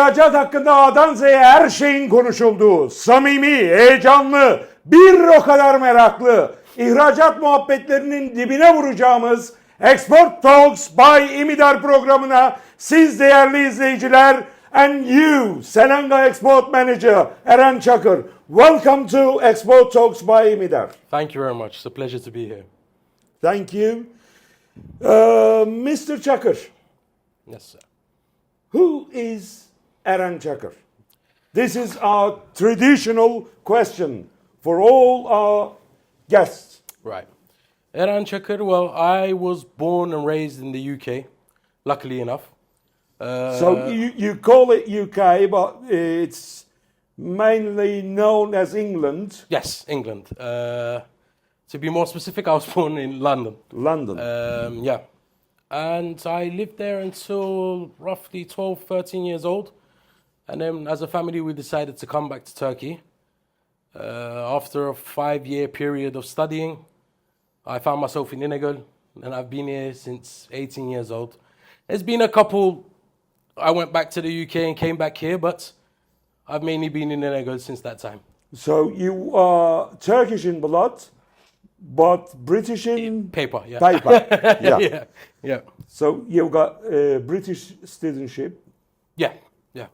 İhracat hakkında A'dan Z'ye her şeyin konuşulduğu, samimi, heyecanlı, bir o kadar meraklı, ihracat muhabbetlerinin dibine vuracağımız EXPORT TALKS by İMİDER programına siz değerli izleyiciler and you, Selenga Export Manager Eren Çakir, welcome to EXPORT TALKS by İMİDER. Thank you very much. It's a pleasure to be here. Thank you. Mr. Çakir, Yes, sir. who is Eren Çakir? This is our traditional question for all our guests. Right. Eren Çakir, well, I was born and raised in the UK, luckily enough. So you call it UK, but it's mainly known as England. Yes, England. To be more specific, I was born in London. London. Yeah. And I lived there until roughly 12, 13 years old. And then as a family, we decided to come back to Turkey. After a 5-year period of studying, I found myself in İnegöl, and I've been here since 18 years old. There's been a couple, I went back to the UK and came back here, but I've mainly been in İnegöl since that time. So you are Turkish in blood, but British in Paper, yeah. paper. Yeah. Yeah, yeah. So you've got British citizenship. Yeah, yeah.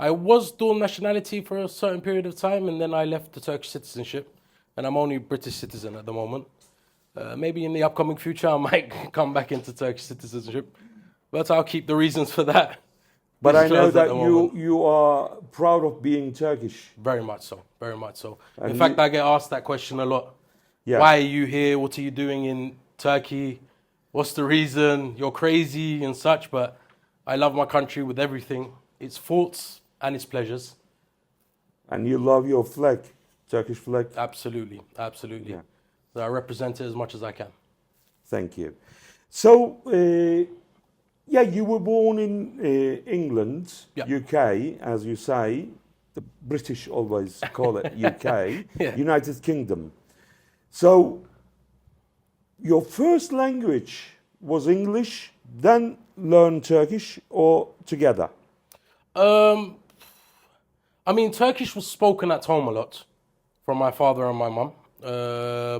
I was dual nationality for a certain period of time, and then I left the Turkish citizenship, and I'm only British citizen at the moment. Maybe in the upcoming future I might come back into Turkish citizenship, but I'll keep the reasons for that. But I know disclosed at that the moment. you are proud of being Turkish. Very much so, very much so. And In fact, you- I get asked that question a lot. Yeah. Why are you here? What are you doing in Turkey? What's the reason? You're crazy and such, but I love my country with everything, its faults and its pleasures. And you love your flag, Turkish flag. Absolutely, absolutely. Yeah. So I represent it as much as I can. Thank you. So, yeah, you were born in England, Yeah. UK, as you say. The British always call it UK, Yeah. United Kingdom. So, your first language was English, then learn Turkish, or together? I mean, Turkish was spoken at home a lot from my father and my mum,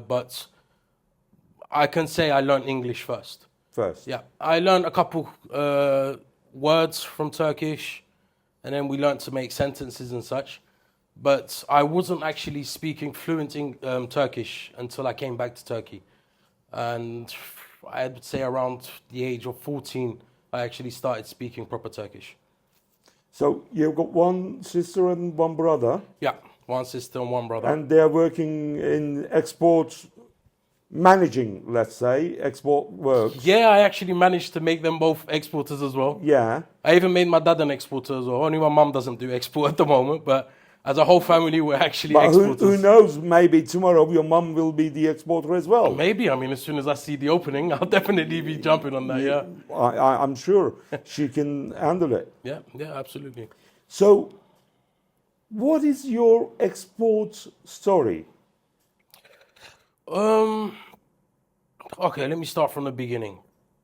but I can say I learned English first. First. Yeah, I learned a couple words from Turkish, and then we learned to make sentences and such. But I wasn't actually speaking fluent in Turkish until I came back to Turkey. And I'd say around the age of 14, I actually started speaking proper Turkish. So, you've got one sister and one brother, Yeah, one sister and one brother. and they're working in export managing, let's say, export works. Yeah, I actually managed to make them both exporters as well. Yeah. I even made my dad an exporter as well. Only my mum doesn't do export at the moment, but as a whole family, we're actually But exporters. who knows, maybe tomorrow your mum will be the exporter as well. Maybe, I mean, as soon as I see the opening, I'll definitely be jumping on that, yeah. I'm sure she can handle it. Yeah, yeah, absolutely. So, what is your export story? Okay, let me start from the beginning.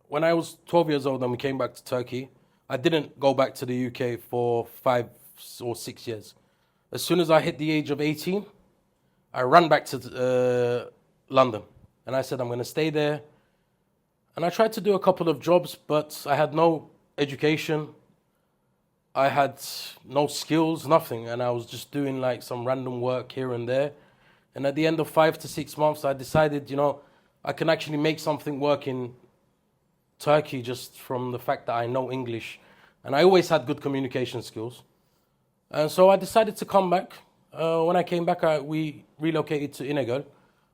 When I was 12 years old and we came back to Turkey, I didn't go back to the UK for 5 or 6 years. As soon as I hit the age of 18, I ran back to London. And I said, I'm going to stay there. And I tried to do a couple of jobs, but I had no education. I had no skills, nothing. And I was just doing like some random work here and there. And at the end of 5 to 6 months, I decided, you know, I can actually make something work in Turkey just from the fact that I know English. And I always had good communication skills. And so I decided to come back. When I came back, we relocated to İnegöl.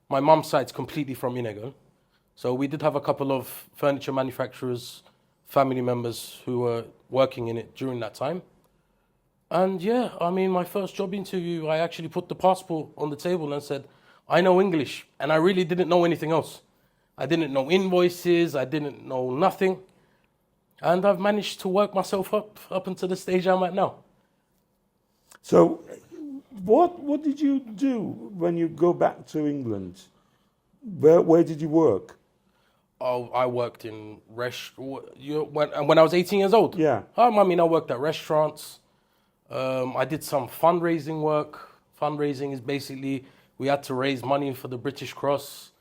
My mum's side's completely from İnegöl. So we did have a couple of furniture manufacturers, family members who were working in it during that time. And yeah, I mean, my first job interview, I actually put the passport on the table and said, I know English. And I really didn't know anything else. I didn't know invoices. I didn't know nothing. And I've managed to work myself up until the stage I'm at now. So, what did you do when you go back to England? Where did you work? Oh, I worked in when I was 18 years old. Yeah. I mean, I worked at restaurants. I did some fundraising work. Fundraising is basically we had to raise money for the British Cross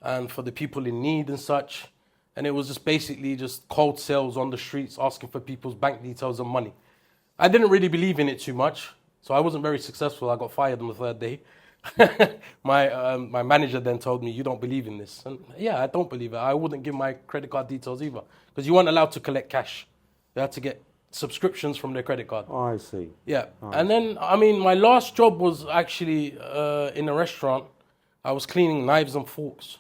and for the people in need and such. And it was just basically just cold sales on the streets asking for people's bank details and money. I didn't really believe in it too much, so I wasn't very successful. I got fired on the third day. My manager then told me, "You don't believe in this." And yeah, I don't believe it. I wouldn't give my credit card details either because you weren't allowed to collect cash. You had to get subscriptions from their credit card. I see. Yeah. And then, I mean, my last job was actually in a restaurant. I was cleaning knives and forks.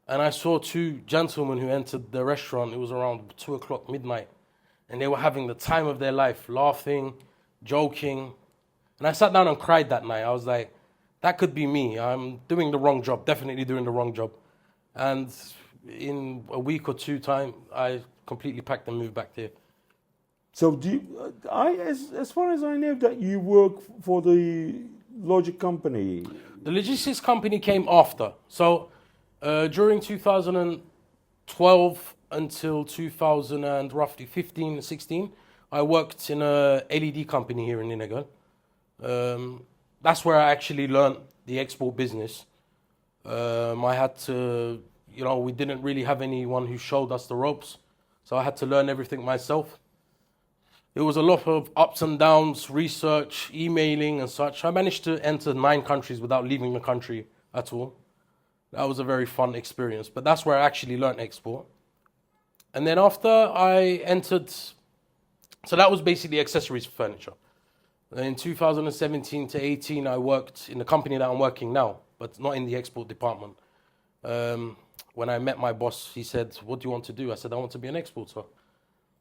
And I saw two gentlemen who entered the restaurant. It was around 2 o'clock midnight. And they were having the time of their life, laughing, joking. And I sat down and cried that night. I was like, that could be me. I'm doing the wrong job, definitely doing the wrong job. And in a week or two time, I completely packed and moved back here. So do you, as far as I know, that you work for the logic company. The logistics company came after. So during 2012 until 2015, 16, I worked in a LED company here in Inegal. That's where I actually learned the export business. I had to, we didn't really have anyone who showed us the ropes. So I had to learn everything myself. It was a lot of ups and downs, research, emailing and such. I managed to enter 9 countries without leaving the country at all. That was a very fun experience, but that's where I actually learned export. And then after I entered, so that was basically accessories for furniture. In 2017 to 18, I worked in the company that I'm working now, but not in the export department. When I met my boss, he said, "What do you want to do?" I said, "I want to be an exporter."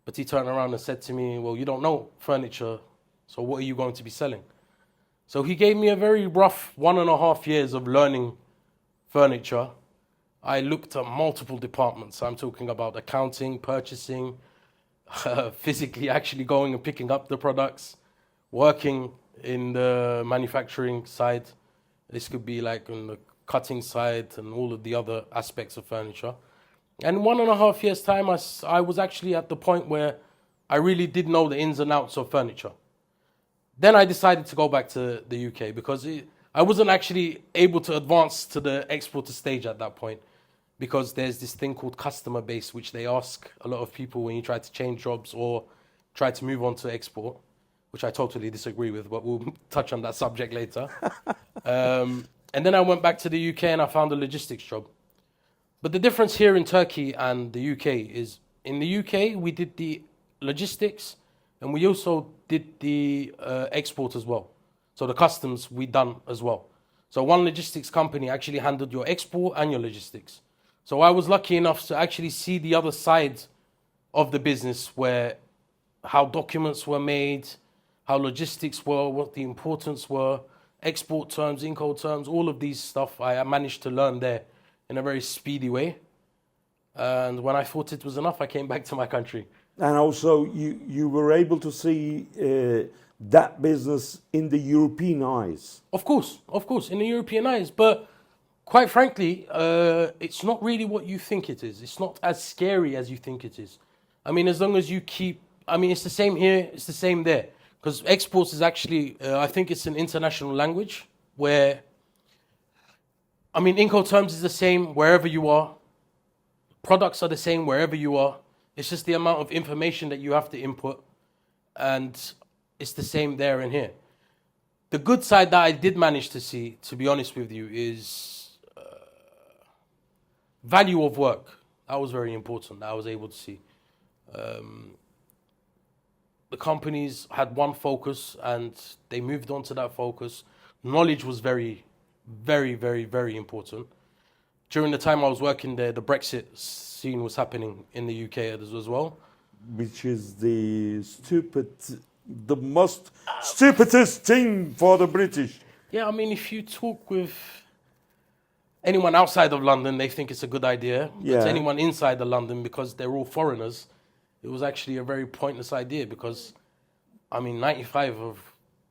But he turned around and said to me, "Well, you don't know furniture, so what are you going to be selling?" So he gave me a very rough 1.5 years of learning furniture. I looked at multiple departments. I'm talking about accounting, purchasing, physically actually going and picking up the products, working in the manufacturing side. This could be like on the cutting side and all of the other aspects of furniture. And 1.5 years' time, I was actually at the point where I really did know the ins and outs of furniture. Then I decided to go back to the UK because I wasn't actually able to advance to the exporter stage at that point because there's this thing called customer base, which they ask a lot of people when you try to change jobs or try to move on to export, which I totally disagree with, but we'll touch on that subject later. And then I went back to the UK and I found a logistics job. But the difference here in Turkey and the UK is in the UK, we did the logistics and we also did the export as well. So the customs we done as well. So one logistics company actually handled your export and your logistics. So I was lucky enough to actually see the other side of the business where how documents were made, how logistics were, what the importance were, export terms, Inco terms, all of these stuff I managed to learn there in a very speedy way. And when I thought it was enough, I came back to my country. And also you were able to see that business in the European eyes. Of course, in the European eyes. But quite frankly, it's not really what you think it is. It's not as scary as you think it is. I mean, as long as you keep, it's the same here, it's the same there. Because exports is actually, I think it's an international language where, Inco terms is the same wherever you are. Products are the same wherever you are. It's just the amount of information that you have to input. And it's the same there and here. The good side that I did manage to see, to be honest with you, is value of work. That was very important that I was able to see. The companies had one focus and they moved on to that focus. Knowledge was very, very, very, very important. During the time I was working there, the Brexit scene was happening in the UK as well. Which is the most stupidest thing for the British. Yeah, if you talk with anyone outside of London, they think it's a good idea. Yeah. But anyone inside of London, because they're all foreigners, it was actually a very pointless idea because, 95 of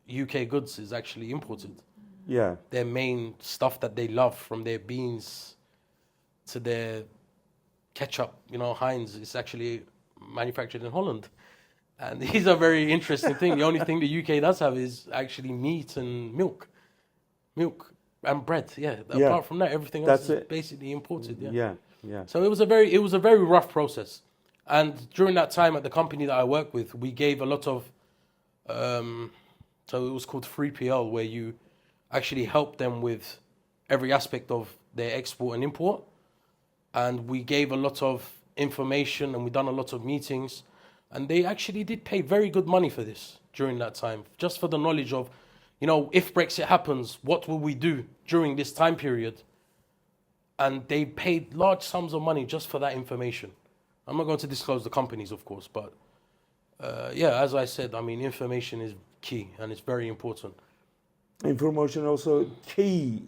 UK goods is actually imported. Yeah. Their main stuff that they love, from their beans to their ketchup, Heinz, is actually manufactured in Holland. And these are very interesting things. The only thing the UK does have is actually meat and milk. Milk and bread, yeah. Apart from that, everything else is basically imported, yeah. So it was a very rough process. And during that time at the company that I worked with, we gave a lot of, so it was called 3PL, where you actually help them with every aspect of their export and import. And we gave a lot of information and we done a lot of meetings. And they actually did pay very good money for this during that time, just for the knowledge of, if Brexit happens, what will we do during this time period? And they paid large sums of money just for that information. I'm not going to disclose the companies, of course, but as I said, information is key and it's very important. Information also key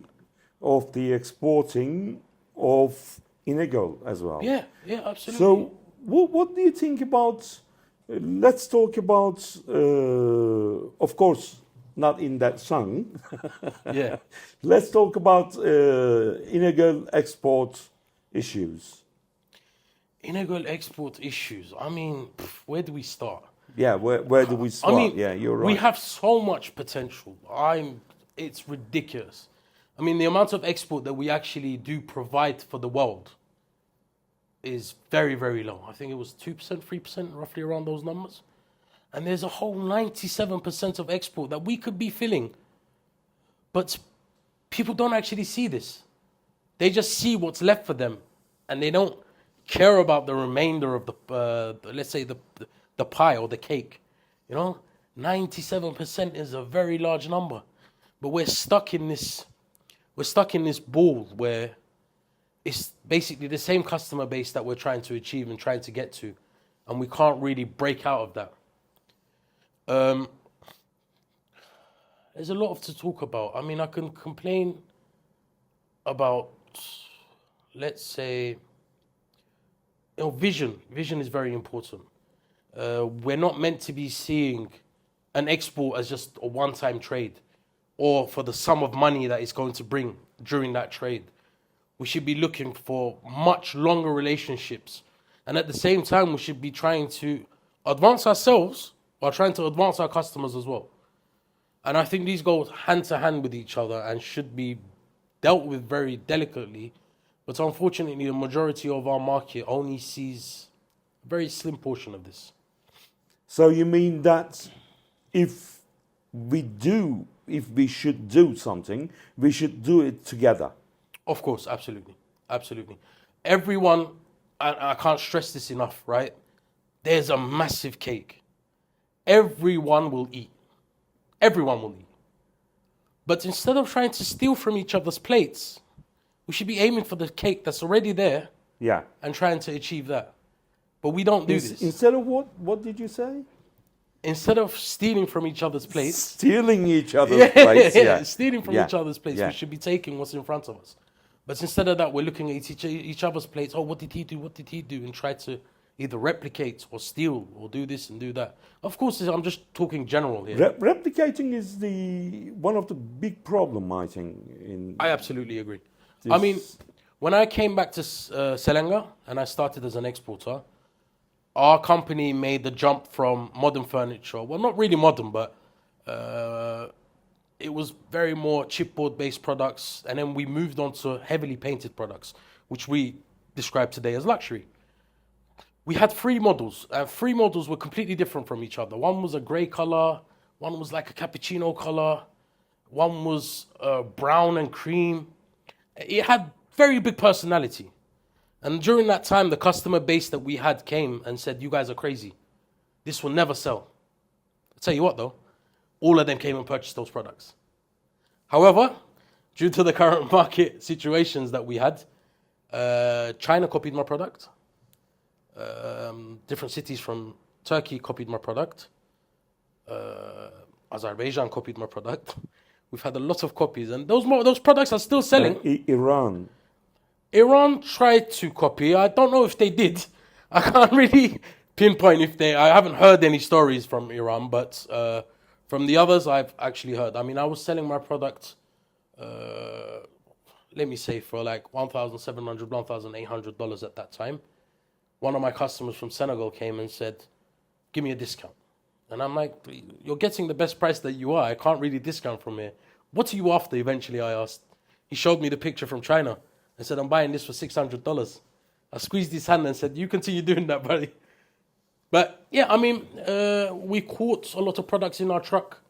of the exporting of illegal as well. Yeah, absolutely. So what do you think about, let's talk about, of course, not in that song. Yeah. Let's talk about illegal export issues. Illegal export issues. Where do we start? Yeah, where do we start? You're right. We have so much potential. It's ridiculous. The amount of export that we actually do provide for the world is very, very low. I think it was 2%, 3%, roughly around those numbers. And there's a whole 97% of export that we could be filling. But people don't actually see this. They just see what's left for them. And they don't care about the remainder of let's say the pie or the cake. 97% is a very large number. But we're stuck in this ball where it's basically the same customer base that we're trying to achieve and trying to get to. And we can't really break out of that. There's a lot to talk about. I can complain about, let's say, vision. Vision is very important. We're not meant to be seeing an export as just a one-time trade or for the sum of money that it's going to bring during that trade. We should be looking for much longer relationships. And at the same time, we should be trying to advance ourselves while trying to advance our customers as well. And I think these go hand to hand with each other and should be dealt with very delicately. But unfortunately, the majority of our market only sees a very slim portion of this. So you mean that if we should do something, we should do it together? Of course, absolutely. Absolutely. Everyone, I can't stress this enough, right? There's a massive cake. Everyone will eat. Everyone will eat. But instead of trying to steal from each other's plates, we should be aiming for the cake that's already there. Yeah. And trying to achieve that. But we don't do this. Instead of what? What did you say? Instead of stealing from each other's plates. Stealing each other's plates, yeah. Stealing from each other's plates. We should be taking what's in front of us. But instead of that, we're looking at each other's plates. Oh, what did he do? What did he do? And try to either replicate or steal or do this and do that. Of course, I'm just talking general here. Replicating is one of the big problem, I think. I absolutely agree. When I came back to Selenga and I started as an exporter, our company made the jump from modern furniture. Well, not really modern, but it was very more chipboard-based products. And then we moved on to heavily painted products, which we describe today as luxury. We had 3 models, and 3 models were completely different from each other. One was a grey color, one was like a cappuccino color, one was brown and cream. It had very big personality. And during that time, the customer base that we had came and said, you guys are crazy. This will never sell. I'll tell you what though, all of them came and purchased those products. However, due to the current market situations that we had, China copied my product. Different cities from Turkey copied my product. Azerbaijan copied my product. We've had a lot of copies, and those products are still selling. Iran tried to copy. I don't know if they did. I can't really pinpoint if they. I haven't heard any stories from Iran, but from the others, I've actually heard. I was selling my product, let me say, for like $1,700, $1,800 at that time. one of my customers from Senegal came and said, give me a discount. And I'm like, you're getting the best price that you are. I can't really discount from here. What are you after? Eventually, I asked. He showed me the picture from China and said, I'm buying this for $600. I squeezed his hand and said, you continue doing that, buddy. But yeah, I mean, we caught a lot of products in our truck.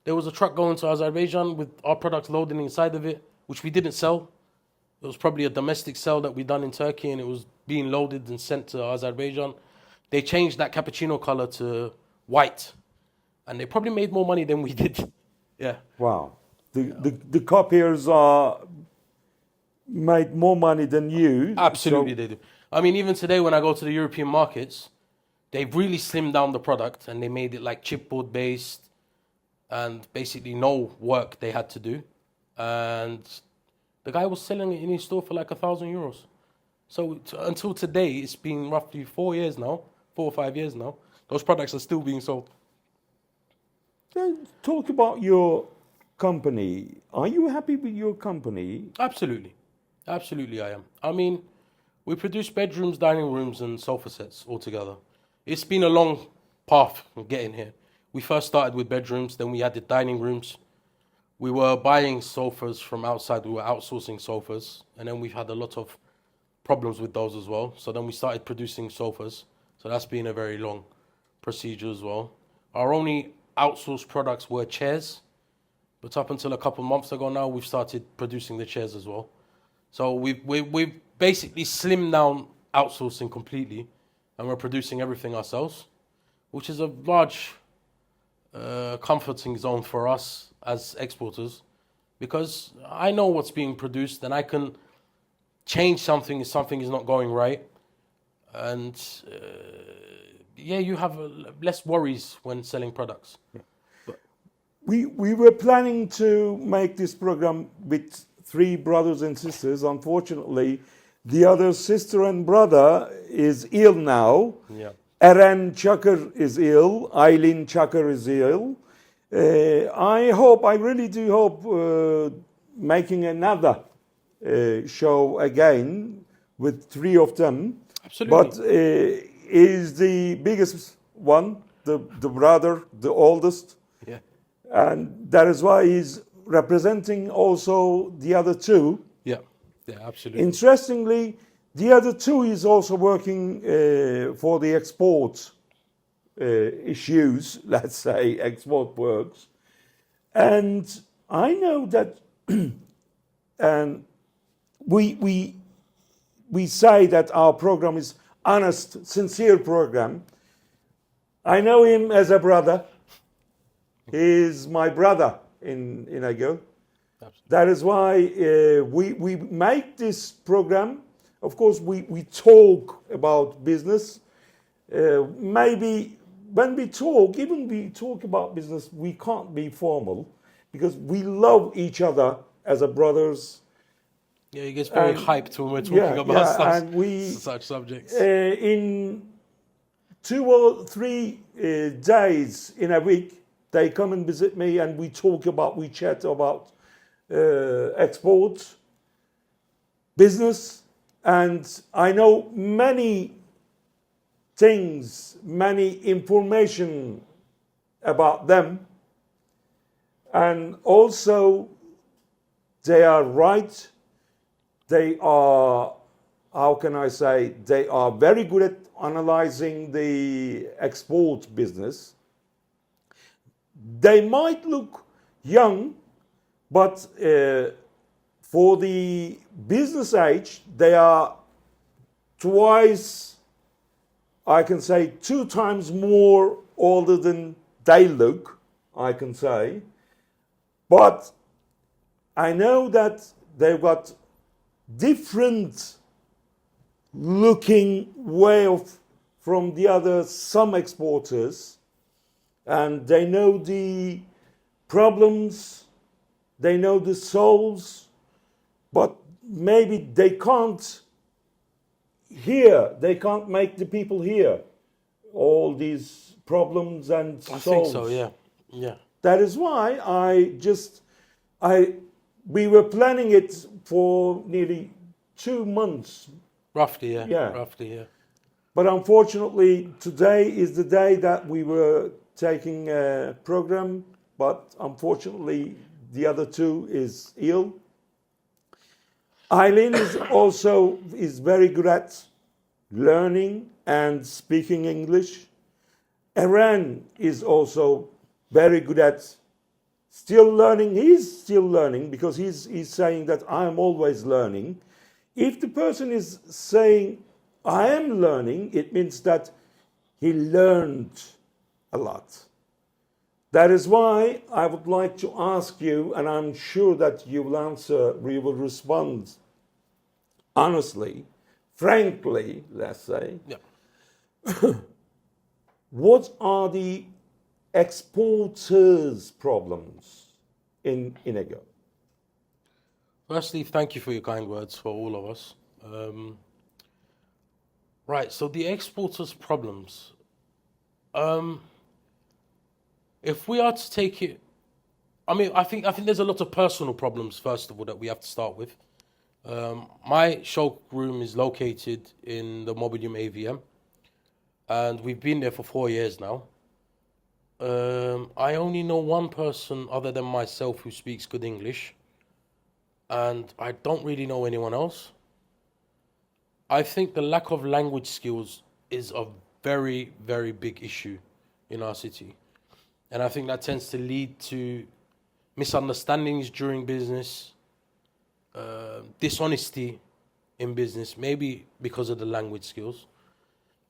There was a truck going to Azerbaijan with our products loading inside of it, which we didn't sell. It was probably a domestic sell that we done in Turkey, and it was being loaded and sent to Azerbaijan. They changed that cappuccino color to white, and they probably made more money than we did. Yeah. Wow. The copiers are made more money than you. Absolutely, they do. I mean, even today when I go to the European markets, they've really slimmed down the product and they made it like chipboard based and basically no work they had to do. And the guy was selling it in his store for like €1,000. So until today, it's been roughly 4 years now, 4 or 5 years now. Those products are still being sold. Talk about your company. Are you happy with your company? Absolutely. Absolutely, I am. I mean, we produce bedrooms, dining rooms, and sofa sets all together. It's been a long path of getting here. We first started with bedrooms, then we added dining rooms. We were buying sofas from outside, we were outsourcing sofas, and then we've had a lot of problems with those as well. So then we started producing sofas. So that's been a very long procedure as well. Our only outsourced products were chairs, but up until a couple months ago now, we've started producing the chairs as well. So we've basically slimmed down outsourcing completely, and we're producing everything ourselves, which is a large comforting zone for us as exporters, because I know what's being produced and I can change something if something is not going right. And yeah, you have less worries when selling products. Yeah. We were planning to make this program with 3 brothers and sisters. Unfortunately, the other sister and brother is ill now. Yeah. Eren Çakir is ill. Eren Çakir is ill. I really do hope making another show again with 3 of them. Absolutely. But is the biggest one, the brother, the oldest. Yeah. And that is why he's representing also the other 2. Yeah, absolutely. Interestingly, the other 2 is also working for the export issues, let's say, export works. And I know that and we say that our program is honest, sincere program. I know him as a brother. He is my brother in Ego. That is why we make this program. Of course, we talk about business. Maybe when we talk about business, we can't be formal because we love each other as a brothers. Yeah, he gets very hyped when we're talking about such subjects. In 2 or 3 days in a week, they come and visit me and we chat about exports, business, and I know many things, many information about them, and also they are right. They are, how can I say, they are very good at analyzing the export business. They might look young, but for the business age, they are twice, I can say 2 times more older than they look, I can say. But I know that they've got different looking way from the other some exporters, and they know the problems, they know the souls, but maybe they can't make the people hear all these problems and souls. I think so, yeah. That is why we were planning it for nearly 2 months. Roughly, yeah. But unfortunately, today is the day that we were taking a program, but unfortunately, the other two is ill. Eileen is very good at learning and speaking English. Eren is also very good at still learning. He's still learning because he's saying that I'm always learning. If the person is saying I am learning, it means that he learned a lot. That is why I would like to ask you, and I'm sure that you will answer, you will respond honestly, frankly, let's say. Yeah. What are the exporters' problems in Ego? Firstly, thank you for your kind words for all of us. Right, so the exporters' problems. If we are to take it, I think there's a lot of personal problems first of all that we have to start with. My showroom is located in the Mobilium AVM, and we've been there for 4 years now. I only know one person other than myself who speaks good English, and I don't really know anyone else. I think the lack of language skills is a very, very big issue in our city. And I think that tends to lead to misunderstandings during business, dishonesty in business, maybe because of the language skills.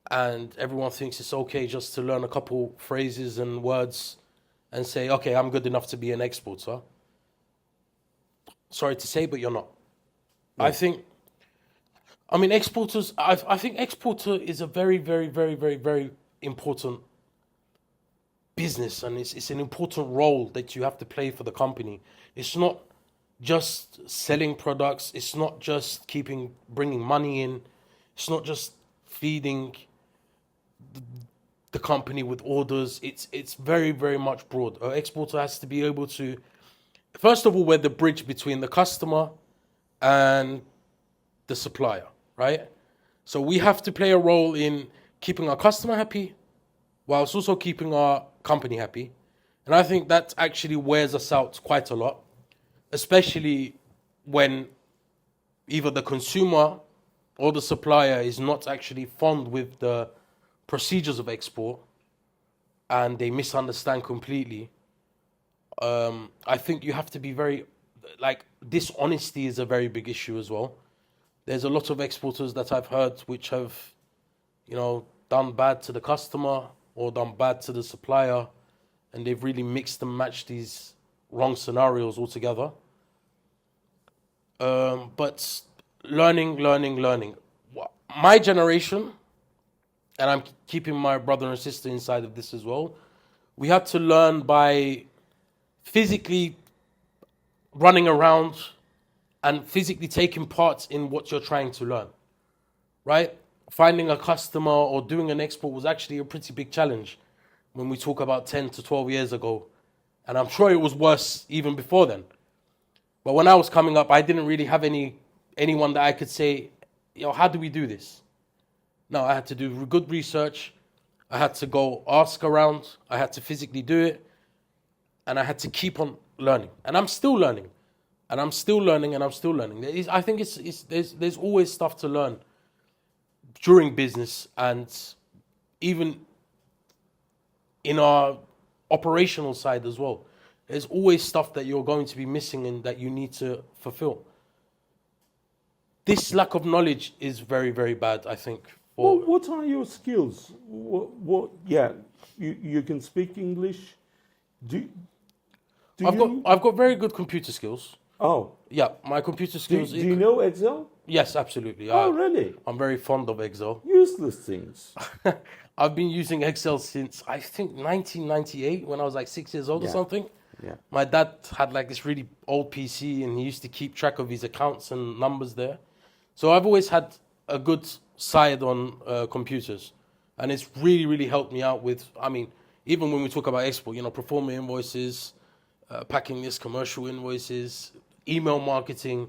And everyone thinks it's okay just to learn a couple phrases and words and say, okay, I'm good enough to be an exporter. Sorry to say, but you're not. Yeah. Exporters, I think exporter is a very, very, very, very, very important business, and it's an important role that you have to play for the company. It's not just selling products. It's not just bringing money in. It's not just feeding the company with orders. It's very, very much broad. An exporter has to be able to, first of all, we're the bridge between the customer and the supplier, right? So we have to play a role in keeping our customer happy whilst also keeping our company happy. And I think that actually wears us out quite a lot, especially when either the consumer or the supplier is not actually fond with the procedures of export and they misunderstand completely. I think you have to be very, dishonesty is a very big issue as well. There's a lot of exporters that I've heard which have, done bad to the customer or done bad to the supplier, and they've really mixed and matched these wrong scenarios altogether. But learning. My generation, and I'm keeping my brother and sister inside of this as well, we had to learn by physically running around and physically taking part in what you're trying to learn, right? Finding a customer or doing an export was actually a pretty big challenge when we talk about 10 to 12 years ago. And I'm sure it was worse even before then. But when I was coming up, I didn't really have anyone that I could say, how do we do this? No, I had to do good research. I had to go ask around. I had to physically do it. And I had to keep on learning. And I'm still learning. And I'm still learning. I think there's always stuff to learn during business, and even in our operational side as well. There's always stuff that you're going to be missing and that you need to fulfill. This lack of knowledge is very, very bad, I think. What are your skills? You can speak English. I've got very good computer skills. Oh. Yeah, my computer skills. Do you know Excel? Yes, absolutely. Oh, really? I'm very fond of Excel. Useless things. I've been using Excel since, I think, 1998, when I was like 6 years old or something. Yeah. My dad had this really old PC, and he used to keep track of his accounts and numbers there. So I've always had a good side on computers. And it's really, really helped me out with, even when we talk about export, performing invoices, packing this commercial invoices, email marketing.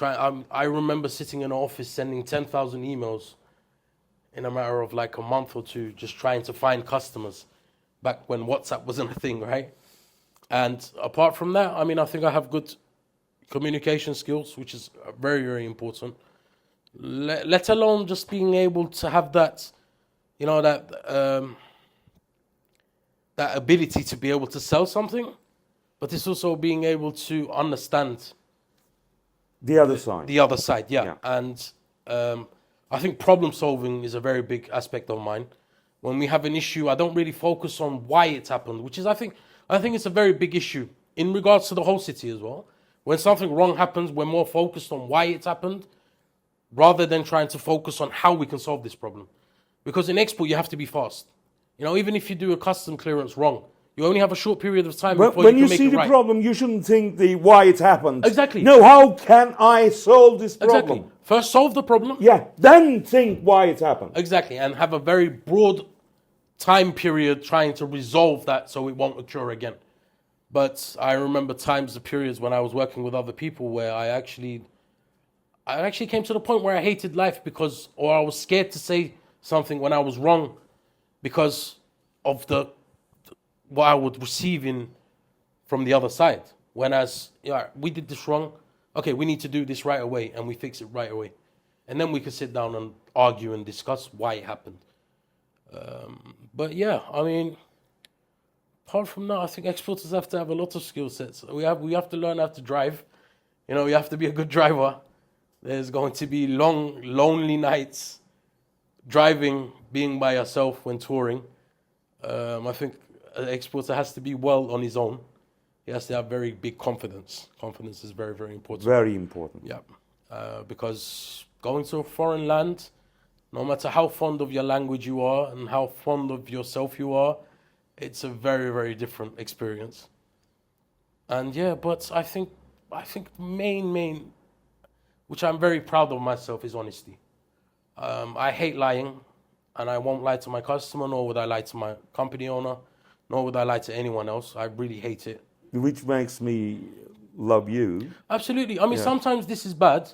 I remember sitting in an office sending 10,000 emails in a matter of like a month or two, just trying to find customers back when WhatsApp wasn't a thing, right? And apart from that, I mean, I think I have good communication skills, which is very, very important. Let alone just being able to have that, you know, that ability to be able to sell something, but it's also being able to understand The other side. the other side, yeah. And I think problem solving is a very big aspect of mine. When we have an issue, I don't really focus on why it happened, which is I think it's a very big issue in regards to the whole city as well. When something wrong happens, we're more focused on why it happened rather than trying to focus on how we can solve this problem. Because in export, you have to be fast. You know, even if you do a custom clearance wrong, you only have a short period of time before When you you can make see it the right. problem, you shouldn't think the why it happened. Exactly. No, how can I solve this problem? Exactly. First, solve the problem. Yeah, then think why it happened. Exactly, and have a very broad time period trying to resolve that so it won't occur again. But I remember times, the periods when I was working with other people where I actually came to the point where I hated life or I was scared to say something when I was wrong because of what I would receive from the other side. Whereas, yeah, we did this wrong. Okay, we need to do this right away, and we fix it right away. And then we can sit down and argue and discuss why it happened. But yeah, I mean, apart from that, I think exporters have to have a lot of skill sets. We have to learn how to drive. You know, you have to be a good driver. There's going to be long, lonely nights driving, being by yourself when touring. I think an exporter has to be well on his own. He has to have very big confidence. Confidence is very, very important. Very important. Yeah, because going to a foreign land, no matter how fond of your language you are and how fond of yourself you are, it's a very, very different experience. And yeah, but I think the main, which I'm very proud of myself, is honesty. I hate lying, and I won't lie to my customer, nor would I lie to my company owner, nor would I lie to anyone else. I really hate it. Which makes me love you. Absolutely. I mean, sometimes this is bad.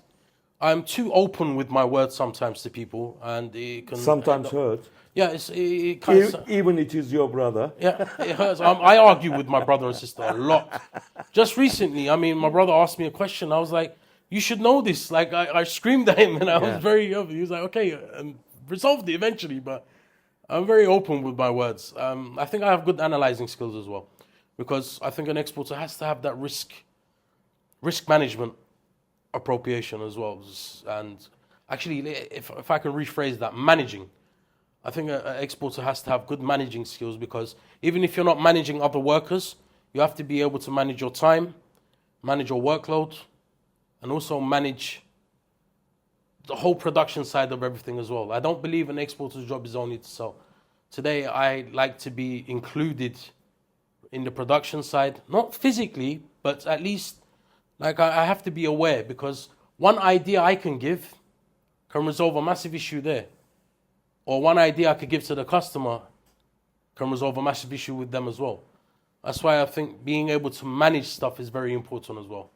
I'm too open with my words sometimes to people, and it can Sometimes hurt. Yeah, it kind of, Even it is your brother. yeah, it hurts. I argue with my brother and sister a lot. Just recently, I mean, my brother asked me a question. I was like, "You should know this." Like, I screamed at him, and I was very. He was like, "Okay," and resolved it eventually. But I'm very open with my words. I think I have good analyzing skills as well, because I think an exporter has to have that risk management appropriation as well. And actually, if I can rephrase that, managing. I think an exporter has to have good managing skills, because even if you're not managing other workers, you have to be able to manage your time, manage your workload, and also manage the whole production side of everything as well. I don't believe an exporter's job is only to sell. Today, I like to be included in the production side, not physically, but at least like I have to be aware, because one idea I can give can resolve a massive issue there. Or one idea I could give to the customer can resolve a massive issue with them as well. That's why I think being able to manage stuff is very important as well.